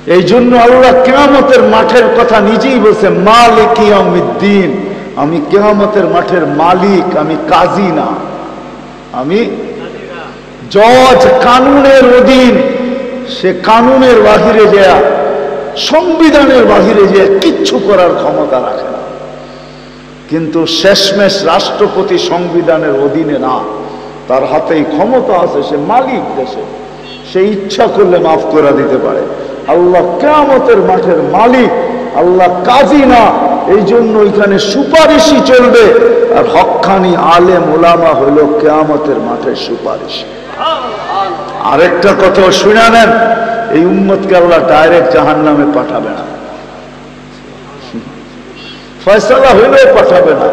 এই জন্য আল্লাহ কিয়ামতের মাঠের কথা নিজেই বলছে, মালিক ইয়াউমিদ্দিন, আমি কিয়ামতের মাঠের মালিক, আমি কাজী না, আমি জজ, কানুনের অধীন। সে কানুনের বাহিরে যায়, সংবিধানের বাহিরে যায় কিচ্ছু করার ক্ষমতা রাখে না। কিন্তু শেষমেশ রাষ্ট্রপতি সংবিধানের অধীনে না, তার হাতেই ক্ষমতা আছে, সে মালিক দেশে, সে ইচ্ছা করলে মাফ করে দিতে পারে। আল্লাহ কিয়ামতের মাঠের মালিক, আল্লাহ কাজী না, এই জন্য ওইখানে সুপারিশই চলবে। আর হক্কানি আলেম ওলামা হইল কিয়ামতের মাঠের সুপারিশ। আরেকটা কথা শুনে নেন, এই উম্মতকে আল্লাহ ডাইরেক্ট জাহান্নামে পাঠাবে না, ফয়সালা হইলেও পাঠাবে না।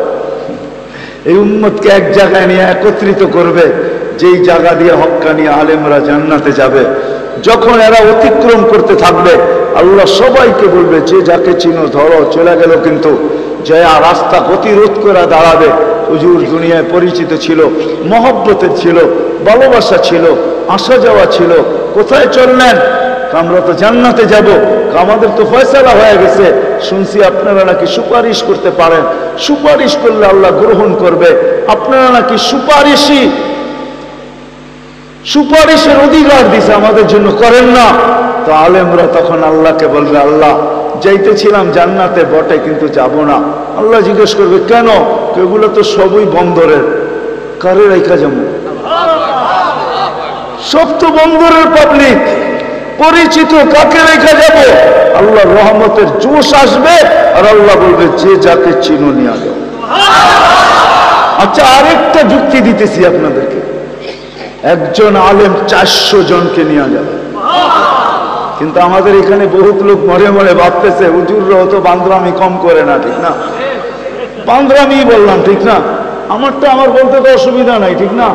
এই উম্মতকে এক জায়গায় নিয়ে একত্রিত করবে, যেই জায়গা দিয়ে হক্কানি আলেমরা জান্নাতে যাবে। যখন এরা অতিক্রম করতে থাকবে, আল্লাহ সবাইকে বলবে, যে যাকে চিনো ধরো, চলে গেল কিন্তু জয়া রাস্তা গতিরোধ করে দাঁড়াবে। হুজুর দুনিয়ায় পরিচিত ছিল, মহব্বতের ছিল, ভালোবাসা ছিল, আসা যাওয়া ছিল, কোথায় চললেন? আমরা তো জান্নাতে যাব, আমাদের তো ফয়সালা হয়ে গেছে, শুনছি আপনারা নাকি সুপারিশ করতে পারেন, সুপারিশ করলে আল্লাহ গ্রহণ করবে, আপনারা নাকি সুপারিশের অধিকার দিছে আমাদের জন্য, করেন না। তো আলেমরা তখন আল্লাহকে বলবে, আল্লাহ যাইতেছিলাম জান্নাতে বটে, কিন্তু যাব না। আল্লাহ জিজ্ঞেস করবে, কেন? এগুলো তো সবই বন্দরের, কারে রেখা যাবো? সব তো বন্দরের পাবলিক, পরিচিত, কাকে রেখা যাব? আল্লাহ রহমতের জোশ আসবে, আর আল্লাহ বলবে, যে যাকে চিনো নিয়ে যাও। আচ্ছা, আরেকটা যুক্তি দিতেছি আপনাদেরকে, একজন আলেম 400 জনকে নিয়ে যাবে। কিন্তু আমাদের এখানে বহুত লোক মরে মরে ভাবতেছে, হুজুররা তো বান্দরামি কম করে না, ঠিক না? বান্দরামি বললাম, ঠিক না? আমারটা আমার বলতে তো অসুবিধা নাই, ঠিক না?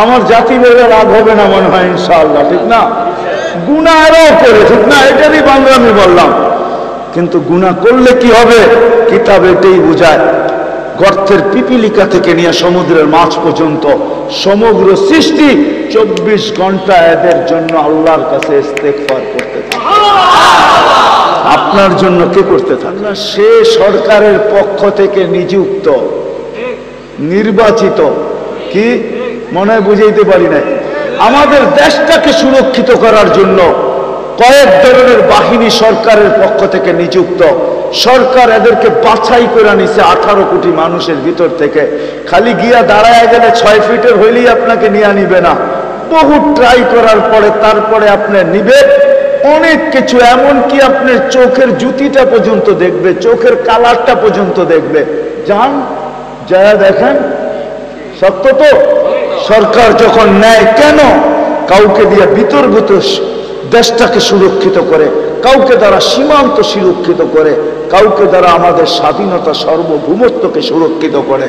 আমার জাতি বেড়ে লাভ হবে না মনে হয়, ইনশাআল্লাহ, ঠিক না? গুনাহ এরাও করে, ঠিক না? এটারই বান্দরামি বললাম। কিন্তু গুনাহ করলে কি হবে? কিতাব এটাই বোঝায়, গর্তের পিপিলিকা থেকে নিয়ে সমুদ্রের মাছ পর্যন্ত সমগ্র সৃষ্টি 24 ঘন্টা এদের জন্য আল্লাহর কাছে ইস্তেগফার করতে থাকে। আপনার জন্য কে করতে থাকে? না, সে সরকারের পক্ষ থেকে নিযুক্ত, নির্বাচিত। কি মনে হয় বুঝাইতে পারি নাই? আমাদের দেশটাকে সুরক্ষিত করার জন্য কয়েক ধরনের বাহিনী সরকারের পক্ষ থেকে নিযুক্ত। সরকার এদেরকে বাছাই করে নিছে 18 কোটি মানুষের ভিতর থেকে। খালি গিয়া দাঁড়ায় গেলে 6 ফিটের হইলেই আপনাকে নিয়ে নিবে না, বহু ট্রাই করার পরে তারপরে আপনি নিবে। অনেক কিছু, এমনকি আপনার চোখের জুতিটা পর্যন্ত দেখবে, চোখের কালারটা পর্যন্ত দেখবে। যান যারা দেখেন, সত্য তো। সরকার যখন নেয়, কেন? কাউকে দিয়ে বিতর্কিত দেশটাকে সুরক্ষিত করে, কাউকে দ্বারা সীমান্ত সুরক্ষিত করে, কাউকে দ্বারা আমাদের স্বাধীনতা সার্বভৌমত্বকে সুরক্ষিত করে।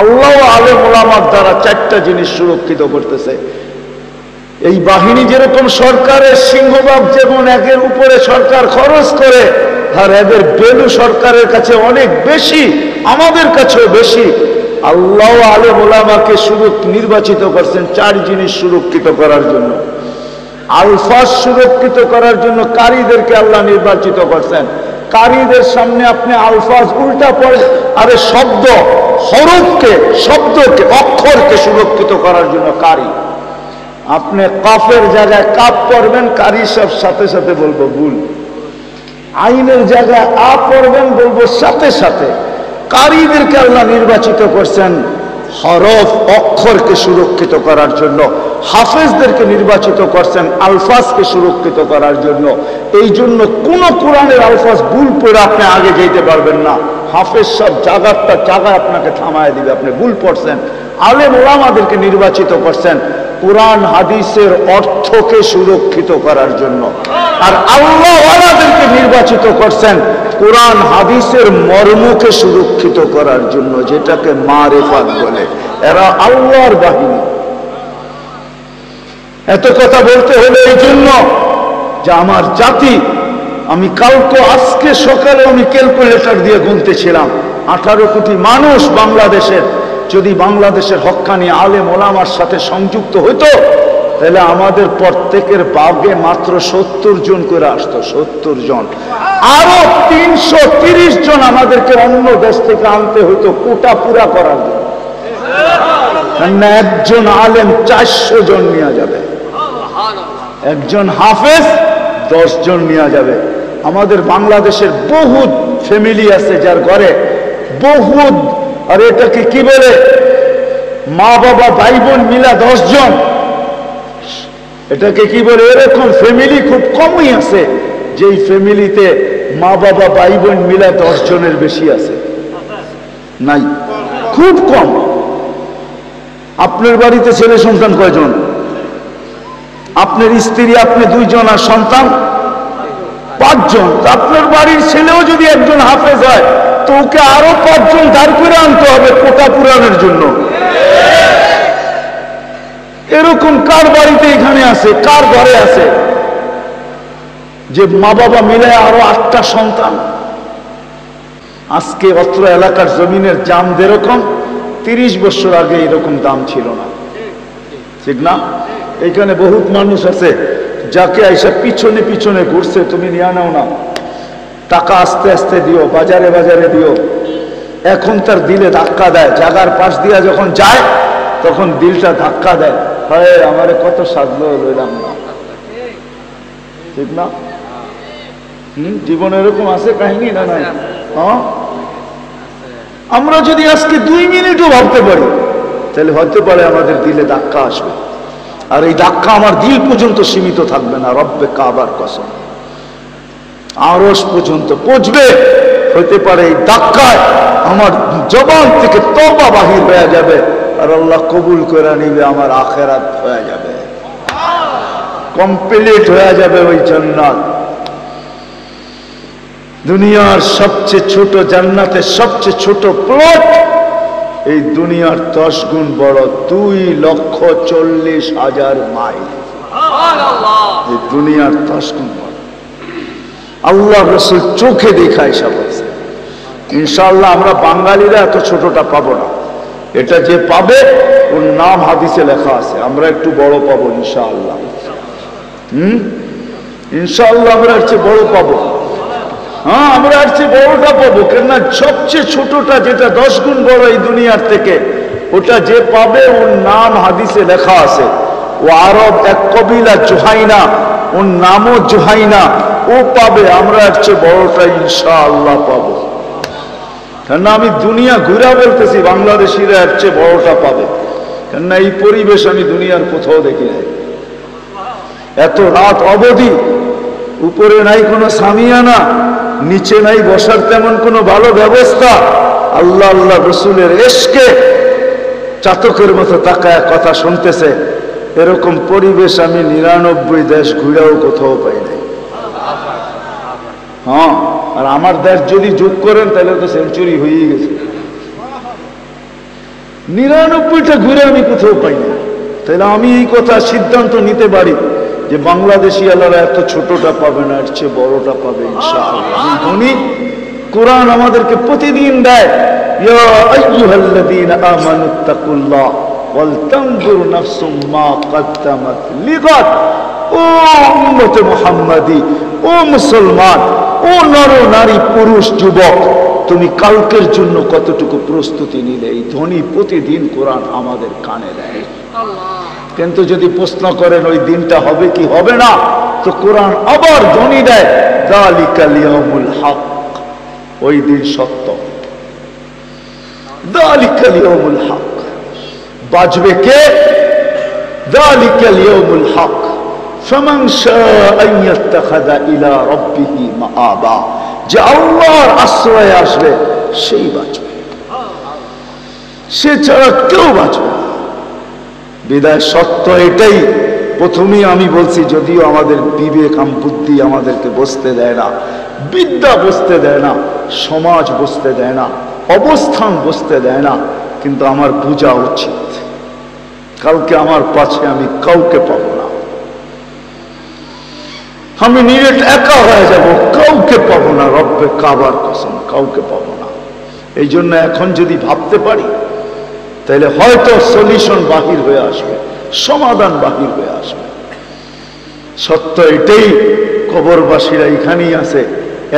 আল্লাহ আলেম ওলামার দ্বারা 4টা জিনিস সুরক্ষিত করতেছে। এই বাহিনী যেরকম সরকারের সিংহভাগ যেমন একের উপরে সরকার খরচ করে, আর এদের ভ্যালু সরকারের কাছে অনেক বেশি, আমাদের কাছেও বেশি। আল্লাহ আলেম ওলামাকে নির্বাচিত করছেন 4 জিনিস সুরক্ষিত করার জন্য। আলফাজ সুরক্ষিত করার জন্য কারীদেরকে আল্লাহ নির্বাচিত করছেন। কারীদের সামনে আপনি আলফাজ উল্টা পড়ে, আরে শব্দ, হরফকে, শব্দকে, অক্ষরকে সুরক্ষিত করার জন্য কারী। আপনি কাফের জায়গায় কাপ পড়বেন, কারী সব সাথে সাথে বলবো ভুল। আইনের জায়গায় আ পড়বেন, বলবো সাথে সাথে। কারীদেরকে আল্লাহ নির্বাচিত করছেন হরফ, অক্ষরকে সুরক্ষিত করার জন্য। হাফেজদেরকে নির্বাচিত করছেন আলফাজকে সুরক্ষিত করার জন্য। এই জন্য কোন কোরআনের আলফাজ ভুল পড়ে আপনি আগে যেতে পারবেন না। হাফেজ সব জায়গায় আপনাকে থামায় দিবে, আপনি ভুল পড়ছেন। আলেম ওলামাদেরকে নির্বাচিত করছেন কোরআন হাদিসের অর্থকে সুরক্ষিত করার জন্য। আর আল্লাহ ওয়ালাদেরকে নির্বাচিত করছেন কোরআন হাদিসের মর্মকে সুরক্ষিত করার জন্য, যেটাকে মারিফাত বলে। এরা আল্লাহর বাহিনী। এত কথা বলতে হলে এই জন্য যে আমার জাতি, আমি কালকে আজকে সকালে আমি ক্যালকুলেটর দিয়ে গুনতেছিলাম, 18 কোটি মানুষ বাংলাদেশের, যদি বাংলাদেশের হক্কানি আলেম ওলামার সাথে সংযুক্ত হইতো, তাহলে আমাদের প্রত্যেকের বাগে মাত্র 70 জন করে আসতো, 70 জন। আরো 330 জন আমাদেরকে অন্য দেশ থেকে আনতে হতো কোটা পুরা করার জন্য। একজন আলেম 400 জন নেওয়া যাবে, একজন হাফেজ 10 জন নেওয়া যাবে। আমাদের বাংলাদেশের বহুত ফ্যামিলি আছে যার ঘরে বহুত, আর এটাকে কি বলে, মা বাবা ভাই বোন মিলা 10 জন, এটাকে কি বলে, এরকম ফ্যামিলি খুব কমই আছে যেই ফ্যামিলিতে মা বাবা ভাই বোন মিলা 10 জনের বেশি আছে, নাই, খুব কম। আপনার বাড়িতে ছেলে সন্তান কয়জন? আপনার স্ত্রী, আপনি 2 জন, আর সন্তান 5 জন। আপনার বাড়ির ছেলেও যদি একজন হাফেজ হয় তো ওকে আরো 5 জন দাঁড় করে আনতে হবে কোটা পুরানোর জন্য। এরকম কার বাড়িতে এখানে আছে, কার ঘরে আছে যে মা বাবা মিলে আরো 8টা সন্তান? আজকে অত্র এলাকার জমিনের দাম যেরকম 30 বছর আগে এরকম দাম ছিল না, ঠিক না? এখানে বহুত মানুষ আছে যাকে আইসা পিছনে পিছনে ঘুরছে, তুমি নিয়ে নাও না, টাকা আস্তে আস্তে দিও, বাজারে বাজারে দিও। এখন তার দিলে ধাক্কা দেয়, জাগার পাশ দিয়া যখন যায় তখন দিলটা ধাক্কা দেয়, হয় আমারে কত সাধলো লইলাম না, ঠিক না? জীবনে এরকম আছে কাহিনী না নাই? হ্যাঁ, আমরা যদি আজকে 2 মিনিটও ভাবতে পারি তাহলে হতে পারে আমাদের দিলে ধাক্কা আসবে। আর এই ধাক্কা আমার দিল পর্যন্ত সীমিত থাকবে না, রব্বে কাবার কসম, আরশ পর্যন্ত পৌঁছবে। হতে পারে এই ধাক্কায় আমার জবান থেকে তওবা বাহির হয়ে যাবে, আর আল্লাহ কবুল করে নিবে, আমার আখিরাত হয়ে যাবে, কমপ্লিট হয়ে যাবে ওই জান্নাত। দুনিয়ার সবচেয়ে ছোট জান্নাতের সবচেয়ে ছোট প্লট এই দুনিয়ার 10 গুণ বড়, 2,40,000 মাইল। এই দুনিয়ার 10 গুণ বড়। আল্লাহ রাসূল চোখে দেখায় সব আছে। ইনশাআল্লাহ আমরা বাঙালিরা এত ছোটটা পাবো না, এটা যে পাবে ওর নাম হাদিসে লেখা আছে, আমরা একটু বড় পাবো ইনশাআল্লাহ। ইনশাআল্লাহ আমরা এর চেয়ে বড় পাবো। হ্যাঁ, আমরা এর চেয়ে বড়টা পাবো, কেননা সবচেয়ে ছোটটা যেটা 10 গুণ বড় এই দুনিয়ার থেকে, ওটা যে পাবে ওর নাম হাদিসে লেখা আছে। ও আরব এক কবিলা জুহাইনা, ওর নামও জুহাইনা, ও পাবে, আমরা এর চেয়ে বড়টা ইনশাআল্লাহ পাবো। কেননা আমি দুনিয়া ঘুরা বলতেছি, বাংলাদেশিরা এর চেয়ে বড়টা পাবে, কেননা এই পরিবেশ আমি দুনিয়ার কোথাও দেখি নাই। এত রাত অবধি, উপরে নাই কোনো সামিয়ানা, নিচে নাই বসার তেমন কোনো ভালো ব্যবস্থা, আল্লাহ আল্লাহ রসুলের এশকে চাতকের মতো তাকায় কথা শুনতেছে, এরকম পরিবেশ আমি 99 দেশ ঘুরেও কোথাও পাই নাই। হ্যাঁ, আর আমার দেশ যদি যোগ করেন তাহলে তো সেঞ্চুরি হয়েই গেছে। 99টা ঘুরে আমি কোথাও পাই না। তাহলে আমি এই কথা সিদ্ধান্ত নিতে পারি যে বাংলাদেশি আল্লাহরা এত ছোটটা পাবে না, এর চেয়ে বড়টা পাবে ইনশাআল্লাহ। উনি কোরআন আমাদেরকে প্রতিদিন দেয়, ইয়া আইয়ুহাল্লাযীনা আমানুত্তাকুল্লাহ ওয়াল তানজুর নাফসুম মা কদ্দামাত লিগাদ। ও উম্মতে মুহাম্মাদি, ও মুসলমান, ও নর নারী পুরুষ যুবক, তুমি কালকের জন্য কতটুকু প্রস্তুতি নিলে? এই ধ্বনি প্রতিদিন কোরআন আমাদের কানে দেয়। কিন্তু যদি প্রশ্ন করেন ওই দিনটা হবে কি হবে না, তো কোরআন আবার ধ্বনি দেয়, যালিকাল ইয়াউমুল হক, ওই দিন সত্য। যালিকাল ইয়াউমুল হক, বাঁচবে কে? যালিকাল ইয়াউমুল হক, ফামান শাআ ইয়াত্তাখিযা ইলা রাব্বিহি মাআবা, যে আল্লাহর আশ্রয়ে আসবে সেই বাঁচবে, সে ছাড়া কেউ বাঁচবে না। বিদায় সত্য এটাই। প্রথমেই আমি বলছি, যদিও আমাদের বিবেক বুদ্ধি আমাদেরকে বসতে দেয় না, বিদ্যা বসতে দেয় না, সমাজ বসতে দেয় না, অবস্থান বসতে দেয় না, কিন্তু আমার বোঝা উচিত কালকে আমার পাশে আমি কাউকে পাবো না, আমি নিরেট একা হয়ে যাব, কাউকে পাবো না, রব্বে কাবার কসম কাউকে পাবো না। এই জন্য এখন যদি ভাবতে পারি তাহলে হয়তো সলিউশন বাহির হয়ে আসবে, সমাধান বাহির হয়ে আসবে। সত্য এটাই, কবরবাসীরা এখানেই আছে,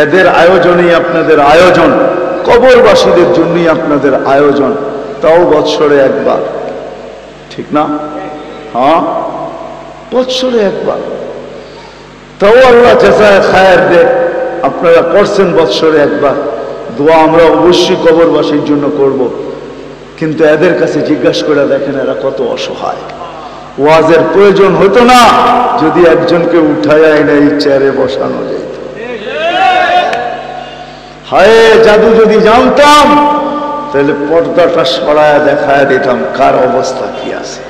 এদের আয়োজনেই আপনাদের আয়োজন, কবরবাসীদের জন্যই আপনাদের আয়োজন, তাও বৎসরে একবার, ঠিক না? হ্যাঁ, বৎসরে একবার, তাও আল্লাহ জাযায়ে খায়ের দে। আপনারা করছেন বৎসরে একবার, দোয়া আমরা অবশ্যই কবরবাসীর জন্য করব, কিন্তু এদের কাছে জিজ্ঞাসা করে দেখেন এরা কত অসহায়। ওয়াজের প্রয়োজন হতো না যদি একজনকে উঠায় এনে এই চেয়ারে বসানো যেত। হায় জাদু যদি জানতাম তাহলে পর্দাটা সরায় দেখায় দিতাম কার অবস্থা কি আছে,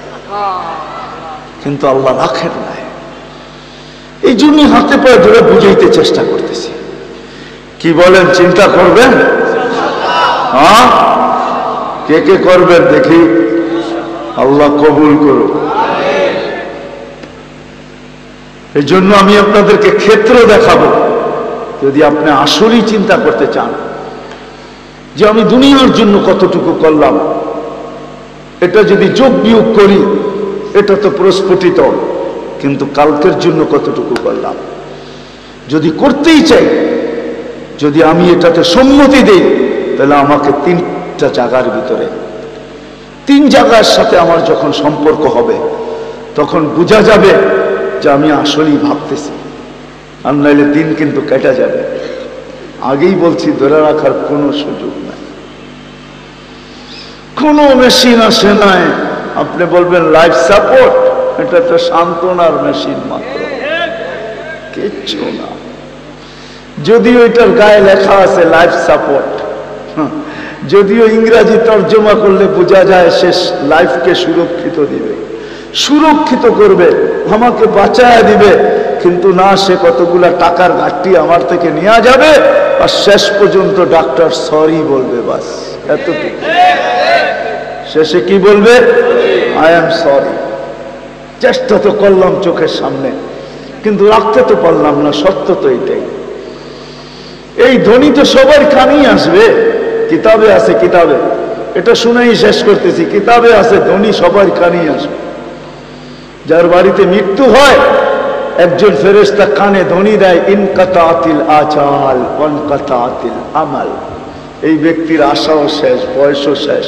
কিন্তু আল্লাহ রাখেন নাই। এই জন্য হাতে পায়ে ধরে বুঝাইতে চেষ্টা করতেছি। কি বলেন, চিন্তা করবেন? হ্যাঁ, কে কে করবেন দেখি, আল্লাহ কবুল করুন। এই জন্য আমি আপনাদেরকে ক্ষেত্র দেখাবো, যদি আপনি আসলেই চিন্তা করতে চান যে আমি দুনিয়ার জন্য কতটুকু করলাম, এটা যদি যোগ বিয়োগ করি এটা তো প্রস্ফুটিত, কিন্তু কালকের জন্য কতটুকু করলাম যদি করতেই চাই, যদি আমি এটাতে সম্মতি দেই, তাহলে আমাকে তিনটা জায়গার ভিতরে, তিন জায়গার সাথে আমার যখন সম্পর্ক হবে তখন বোঝা যাবে যে আমি আসলেই ভাবতেছি, আর নাইলে দিন কিন্তু কেটে যাবে। আগেই বলছি, ধরে রাখার কোনো সুযোগ নাই, কোনো মেশিন আসে নাই। আপনি বলবেন লাইফ সাপোর্ট, এটা তো সান্ত্বনার মেশিন মাত্র, কিচ্ছু না। যদিও এটার গায়ে লেখা আছে লাইফ সাপোর্ট, যদিও ইংরেজি তর্জমা করলে বোঝা যায় সে লাইফকে সুরক্ষিত দিবে, সুরক্ষিত করবে, আমাকে বাঁচায় দিবে, কিন্তু না, সে কতগুলা টাকার ঘাটতি আমার থেকে নেওয়া যাবে, আর শেষ পর্যন্ত ডাক্তার সরি বলবে, বাস এতটুকু। শেষে কি বলবে? I am sorry. চেষ্টা তো করলাম চোখের সামনে, কিন্তু রাখতে তো পারলাম না। সত্য তো এটাই। এই ধ্বনি তো সবার কানেই আসবে, কিতাবে আছে, কিতাবে, এটা শুনেই শেষ করতেছি, কিতাবে আছে ধ্বনি সবার কানেই আসবে। যার বাড়িতে মৃত্যু হয় একজন ফেরেশতা কানে ধ্বনি দেয়, ইনকাতাতিল আজাল ওয়ানকাতাতিল আমাল, এই ব্যক্তির আশাও শেষ, বয়সও শেষ,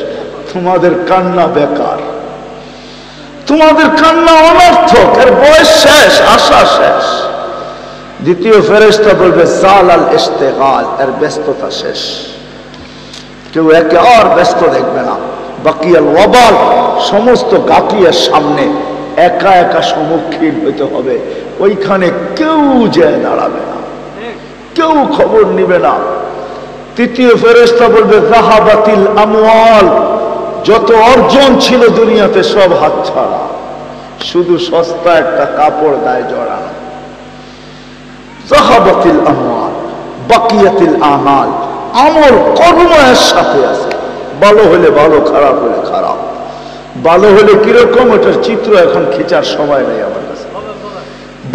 তোমাদের কান্না বেকার, তোমাদের কান্না অনর্থক, এর বয়স শেষ, আশা শেষ। দ্বিতীয় ফেরেশতা বলবে জালাল ইশতিগাল, এর ব্যস্ততা শেষ, কেউ একে আর ব্যস্ত দেখবে না। বাকিয়াল ওয়াবাল, সমস্ত গাফিয়ার সামনে একা একা সম্মুখীন হইতে হবে, ওইখানে কেউ যায় দাঁড়াবে না, কেউ খবর নিবে না। তৃতীয় ফেরেশতা বলবে যাহাবাতিল আমওয়াল, যত অর্জন ছিল দুনিয়াতে সব হাতছাড়া, শুধু সস্তা একটা কাপড় গায়ে জড়ানো। যাহাবাতিল আমওয়াল বাকিয়াতিল আমাল, আমল কর্মের সাথে আছে, ভালো হলে ভালো, খারাপ হলে খারাপ। ভালো হলে কিরকম, ওটার চিত্র এখন খিচার সময় নেই আমার কাছে।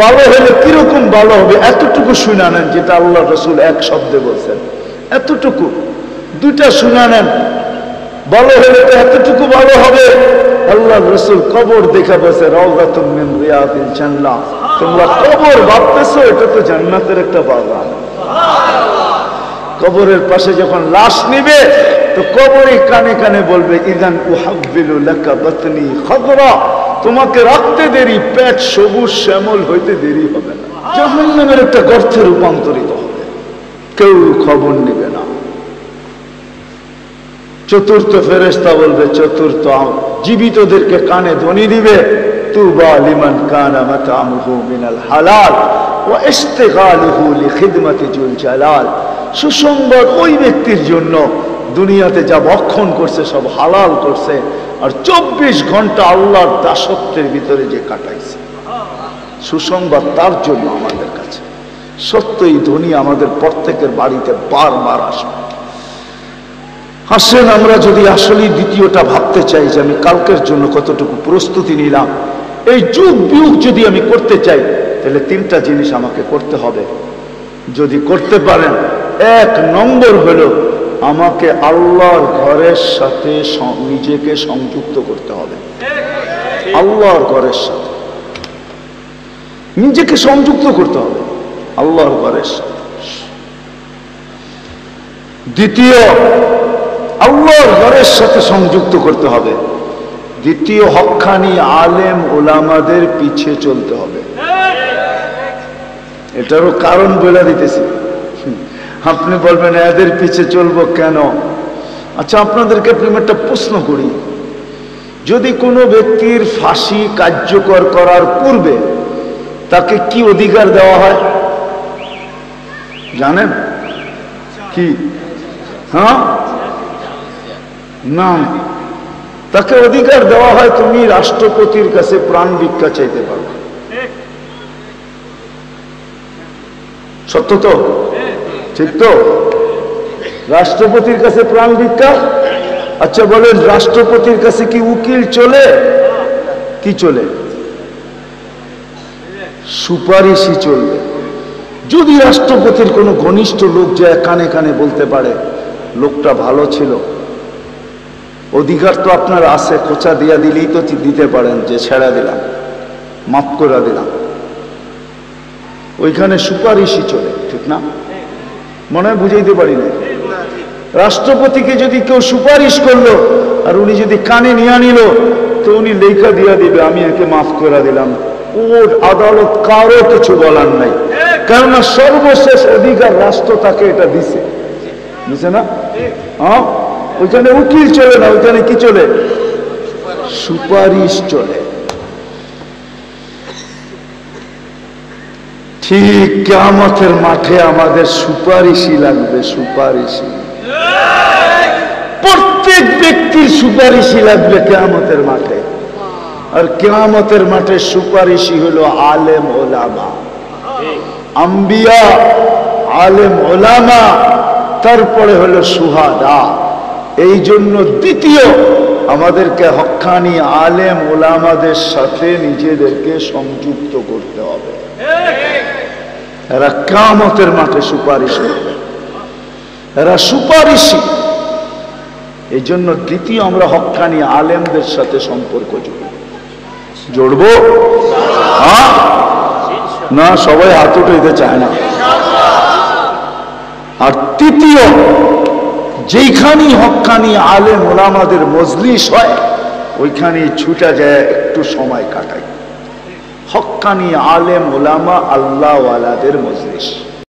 ভালো হলে কিরকম ভালো হবে এতটুকু শুনে নেন, যেটা আল্লাহ রসুল এক শব্দে বলছেন, এতটুকু দুইটা শুনে নেন। ভালো হলে তো এতটুকু ভালো হবে, আল্লাহ রসুল কবর দেখা বলছে রাউযাতুম মিন রিয়াদিল জান্নাহ, তোমরা কবর ভাবতেছো, এটা তো জান্নাতের একটা বাগান। কবরের পাশে যখন লাশ নিবে তো কবরে কানে কানে বলবে ইযান উহাব্বিলু লাকা বাতনি খাদরা, তোমাকে রাখতে দেরি, পেট সবুজ শ্যামল হইতে দেরি হবে না, জাহান্নামের একটা গর্তে রূপান্তরিত হবে, কেউ খবর নেবে না। চতুর্থ ফেরেশতা বলবে, চতুর্থ জীবিতদেরকে কানে ধ্বনি দিবে, তুবা লিমান কানা মাতামুহু মিনাল হালাল ওয়া ইশতিগালুহু লিখিদমাতি যুল জালাল, সুসংবাদ ওই ব্যক্তির জন্য দুনিয়াতে যা ভক্ষণ করছে সব হালাল করছে, আর 24 ঘন্টা আল্লাহর দাসত্বের ভিতরে যে কাটাইছে, সুসংবাদ তার জন্য আমাদের কাছে। সত্যই ধ্বনি আমাদের প্রত্যেকের বাড়িতে বারবার আসবে। আসেন আমরা যদি আসলেই দ্বিতীয়টা ভাবতে চাই যে আমি কালকের জন্য কতটুকু প্রস্তুতি নিলাম, এই যুগ বিয়োগ যদি আমি করতে চাই, তাহলে তিনটা জিনিস আমাকে করতে হবে। যদি করতে পারেন, এক নম্বর হলো আমাকে আল্লাহর ঘরের সাথে নিজেকে সংযুক্ত করতে হবে। আল্লাহর ঘরের সাথে নিজেকে সংযুক্ত করতে হবে আল্লাহর ঘরের সাথে। দ্বিতীয়, আল্লাহর ঘরের সাথে সংযুক্ত করতে হবে। দ্বিতীয়, হক্কানি আলেম ওলামাদের পিছে চলতে হবে। এটারও কারণ বলে দিতেছি। আপনি বলবেন এদের পিছে চলবো কেন? আচ্ছা, আপনাদেরকে একটা প্রশ্ন করি। যদি কোনো ব্যক্তির ফাঁসি কার্যকর করার পূর্বে তাকে কি অধিকার দেওয়া হয় জানেন? কি? হ্যাঁ না, তাকে অধিকার দেওয়া হয় তুমি রাষ্ট্রপতির কাছে প্রাণ ভিক্ষা চাইতে পারো। সত্য তো? ঠিক তো? রাষ্ট্রপতির কাছে প্রাণ ভিক্ষা। আচ্ছা বলেন, রাষ্ট্রপতির কাছে কি উকিল চলে? কি চলে? সুপারিশই চলবে। যদি রাষ্ট্রপতির কোনো ঘনিষ্ঠ লোক যায় কানে কানে বলতে পারে লোকটা ভালো ছিল, অধিকার তো আপনার আছে, খোঁচা দিয়া দিলেই তো দিতে পারেন যে ছেড়া দিলাম, মাফ করে দিলাম, ওইখানে সুপারিশই চলে। ঠিক না? মনে হয় বুঝাইতে পারি না। রাষ্ট্রপতিকে যদি কেউ সুপারিশ করলো আর উনি যদি কানে নিয়ে নিল, তো উনি লেখা দিয়া দিবে আমি একে মাফ করে দিলাম। কোর্ট আদালত কারো কিছু বলার নাই, কেননা সর্বশেষ অধিকার রাষ্ট্র তাকে এটা দিছে, বুঝছে না? হ্যাঁ, ওইখানে উকিল চলে না, ওইখানে কি চলে? সুপারিশ চলে। ঠিক কিয়ামতের মাঠে আমাদের সুপারিশই লাগবে, সুপারিশই। প্রত্যেক ব্যক্তির সুপারিশই লাগবে কিয়ামতের মাঠে। আর কিয়ামতের মাঠে সুপারিশই হলো আলেম ওলামা, আম্বিয়া, আলেম ওলামা, তারপরে হলো শুহাদা। এই জন্য দ্বিতীয়, আমাদেরকে হক্কানি আলেম ওলামাদের সাথে নিজেদেরকে সংযুক্ত করতে হবে। এরা কিয়ামতের মাঠে সুপারিশ করবে, এরা সুপারিশী। এই জন্য দ্বিতীয়, আমরা হক্কানি আলেমদের সাথে সম্পর্ক জড়বো। হ্যাঁ না, সবাই হাত উঠাইতে চায় না। আর তৃতীয়, যেখানেই হক্কানি আলেম ওলামাদের মজলিস হয় ওইখানেই ছুটা যায় একটু সময় কাটাই। হক্কানি আলেম ওলামা আল্লাহওয়ালাদের মজলিস।